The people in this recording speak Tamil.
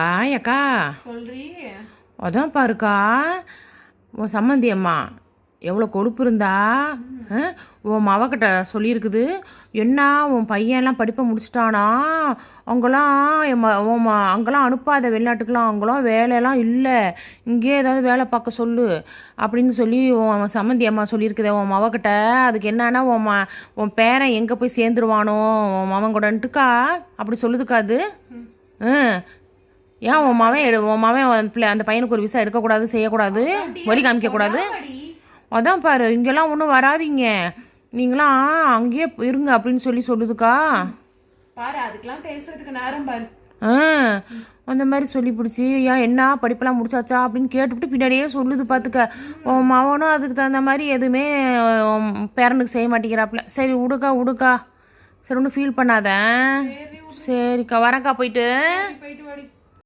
ஆய் அக்கா சொல்றீ. அதான் பாருக்கா உன் சம்மந்தி அம்மா எவ்வளோ கொழுப்பு இருந்தா உன் மவக்கிட்ட சொல்லியிருக்குது. என்ன உன் பையன்லாம் படிப்பை முடிச்சிட்டானா, அங்கெல்லாம் அங்கெல்லாம் அனுப்பாத வெளிநாட்டுக்கெலாம், அங்கெல்லாம் வேலையெல்லாம் இல்லை, இங்கே ஏதாவது வேலை பார்க்க சொல்லு அப்படின்னு சொல்லி உன் சம்மந்தி அம்மா சொல்லியிருக்குதே உன் மவக்கிட்ட. அதுக்கு என்னன்னா உன் பேரன் எங்கே போய் சேர்ந்துருவானோ உன் மவன் கூடன்ட்டுக்கா அப்படி சொல்லுதுக்கா அது. ஏன் உன் மவன் அந்த பையனுக்கு ஒரு விசா எடுக்கக்கூடாது, செய்யக்கூடாது, வழி காமிக்கக்கூடாது? அதான் பாரு, இங்கெல்லாம் ஒன்றும் வராதிங்க, நீங்களாம் அங்கேயே இருங்க அப்படின்னு சொல்லுதுக்கா. பாரு, அதுக்கெல்லாம் பேசுறதுக்கு நேரம் பாரு. அந்த மாதிரி சொல்லி பிடிச்சி ஏன் என்ன படிப்பெல்லாம் முடிச்சாச்சா அப்படின்னு கேட்டுவிட்டு பின்னாடியே சொல்லுது. பார்த்துக்க, உன் மவனும் அதுக்கு தகுந்த மாதிரி எதுவுமே பேரனுக்கு செய்ய மாட்டேங்கிறாப்புல. சரி விடுக்கா, சரி ஒன்றும் ஃபீல் பண்ணாத. சரிக்கா, வரேன்க்கா, போயிட்டு.